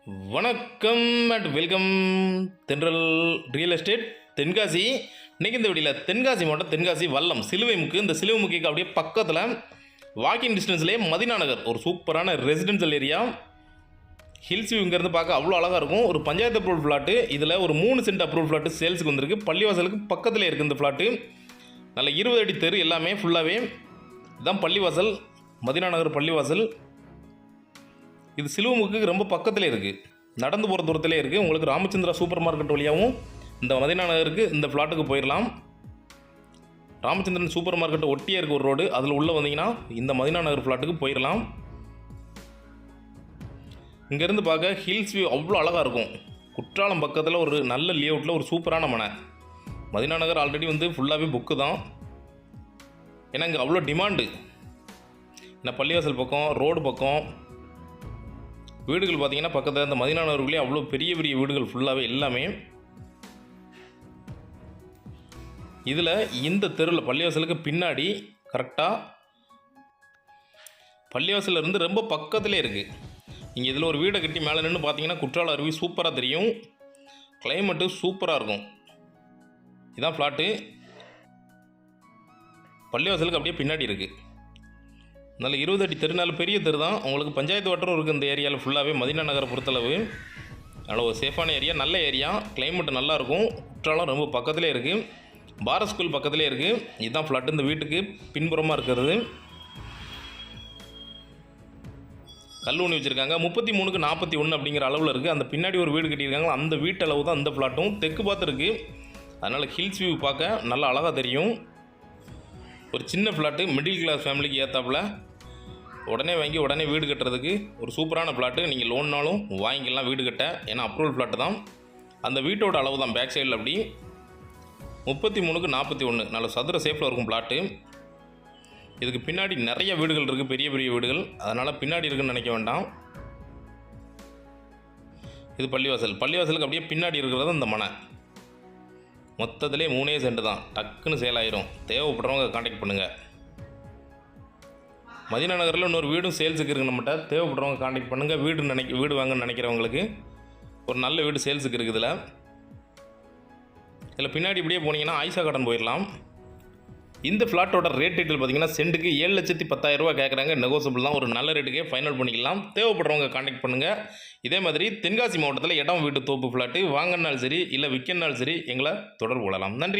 வணக்கம் and welcome தென்றல் real estate Tenkasi. இன்றைக்கி இந்த வீடியோவில் தென்காசி மாவட்டம் தென்காசி வல்லம் சிலுவைமுக்கு. இந்த சிலுவைமுக்கு அப்படியே பக்கத்தில் வாக்கிங் டிஸ்டன்ஸ்லேயே மதினா நகர் ஒரு சூப்பரான ரெசிடென்ஷியல் ஏரியா. ஹில்ஸ் வியூ இங்கேருந்து பார்க்க அவ்வளோ அழகாக இருக்கும். ஒரு பஞ்சாயத்து அப்ரூவல் ஃப்ளாட்டு. இதில் ஒரு 3 சென்ட் அப்ரூவல் ஃப்ளாட்டு சேல்ஸுக்கு வந்திருக்கு. பள்ளிவாசலுக்கு பக்கத்தில் இருக்குது இந்த ஃப்ளாட்டு. நல்ல 20 அடி தெரு எல்லாமே ஃபுல்லாகவே. இதுதான் பள்ளிவாசல், மதினா நகர் பள்ளிவாசல். இது சிலுவைமுக்கு ரொம்ப பக்கத்திலே இருக்குது, நடந்து போகிற தூரத்திலே இருக்குது. உங்களுக்கு ராமச்சந்திரா சூப்பர் மார்க்கெட் வழியாகவும் இந்த மதினா நகருக்கு இந்த ஃப்ளாட்டுக்கு போயிடலாம். ராமச்சந்திரன் சூப்பர் மார்க்கெட் ஒட்டியே இருக்குது ஒரு ரோடு, அதில் உள்ளே வந்தீங்கன்னா இந்த மதினா நகர் ஃப்ளாட்டுக்கு போயிடலாம். இங்கேருந்து பார்க்க ஹில்ஸ் வியூ அவ்வளோ அழகாக இருக்கும். குற்றாலம் பக்கத்தில் ஒரு நல்ல லேஅவுட்டில் ஒரு சூப்பரான மனை. மதினா நகர் ஆல்ரெடி ஃபுல்லாகவே புக்கு தான், ஏன்னா இங்கே அவ்வளோ டிமாண்டு. ஏன்னா பள்ளிவாசல் பக்கம், ரோடு பக்கம் வீடுகள் பார்த்திங்கன்னா பக்கத்தில் இந்த மதினா நகருக்குள்ளே அவ்வளோ பெரிய பெரிய வீடுகள் ஃபுல்லாகவே எல்லாமே. இதில் இந்த தெருவில் பள்ளிவாசலுக்கு பின்னாடி கரெக்டாக பள்ளிவாசலேருந்து ரொம்ப பக்கத்திலே இருக்குது. நீங்கள் இதில் ஒரு வீடை கட்டி மேலே நின்று பார்த்தீங்கன்னா குற்றால அருவி சூப்பராக தெரியும். கிளைமேட்டு சூப்பராக இருக்கும். இதுதான் ஃப்ளாட்டு. பள்ளிவாசலுக்கு அப்படியே பின்னாடி இருக்குது. நல்ல 20 அடி தெரு, நல்ல பெரிய தெரு தான். உங்களுக்கு பஞ்சாயத்து வட்டம் இருக்குது இந்த ஏரியாவில் ஃபுல்லாகவே. மதினா நகரை பொறுத்தளவு நல்ல ஒரு சேஃபான ஏரியா, நல்ல ஏரியா. கிளைமேட்டு நல்லாயிருக்கும். குற்றாலம் ரொம்ப பக்கத்திலே இருக்குது. பாரத் ஸ்கூல் பக்கத்திலே இருக்குது. இதுதான் ஃப்ளாட்டு. இந்த வீட்டுக்கு பின்புறமாக இருக்கிறது கல் ஊனி வச்சுருக்காங்க. 33க்கு 41 அப்படிங்கிற அளவில் இருக்குது. அந்த பின்னாடி ஒரு வீடு கட்டியிருக்காங்க, அந்த வீட்டு அளவு தான் இந்த ஃப்ளாட்டும். தெற்கு பார்த்து இருக்குது, அதனால் ஹில்ஸ் வியூ பார்க்க நல்லா அழகாக தெரியும். ஒரு சின்ன ஃப்ளாட்டு, மிடில் கிளாஸ் ஃபேமிலிக்கு ஏற்றாப்புல உடனே வாங்கி உடனே வீடு கட்டுறதுக்கு ஒரு சூப்பரான ஃப்ளாட்டு. நீங்கள் லோன்னாலும் வாங்கிக்கலாம் வீடு கட்ட, ஏன்னா அப்ரூவல் ஃப்ளாட்டு தான். அந்த வீட்டோட அளவு தான் பேக் சைடில் அப்படி 33க்கு 41 நல்ல சதுர சேஃபில் இருக்கும் ஃப்ளாட்டு. இதுக்கு பின்னாடி நிறைய வீடுகள் இருக்குது, பெரிய பெரிய வீடுகள், அதனால் பின்னாடி இருக்குதுன்னு நினைக்க வேண்டாம். இது பள்ளிவாசல். பள்ளிவாசலுக்கு அப்படியே பின்னாடி இருக்கிறது அந்த மனை. மொத்தத்திலே 3 சென்ட் தான், டக்குன்னு சேல் ஆயிரும். தேவைப்படுறவங்க கான்டாக்ட் பண்ணுங்கள். மதினா நகரில் இன்னொரு வீடும் சேல்ஸுக்கு இருக்குது நம்மகிட்ட. தேவைப்படுறவங்க கான்டாக்ட் பண்ணுங்கள். வீடு வாங்கன்னு நினைக்கிறவங்களுக்கு ஒரு நல்ல வீடு சேல்ஸுக்கு இருக்குது. இதில் பின்னாடி இப்படியே போனீங்கன்னா ஆயிஷா கார்டன் போயிடலாம். இந்த ஃப்ளாட்டோட ரேட் டீட்டெயில் பார்த்தீங்கன்னா சென்ட்டுக்கு 7,10,000 ரூபா கேட்குறாங்க. நெகோசியபிள் தான், ஒரு நல்ல ரேட்டுக்கே ஃபைனல் பண்ணிக்கலாம். தேவைப்படுறவங்க கான்டாக்ட் பண்ணுங்கள். இதே மாதிரி தென்காசி மாவட்டத்தில் இடம் வீட்டு தோப்பு ஃப்ளாட்டு வாங்கினாலும் சரி இல்லை விற்கனாலும் சரி எங்களை தொடர்பு கொள்ளலாம். நன்றி.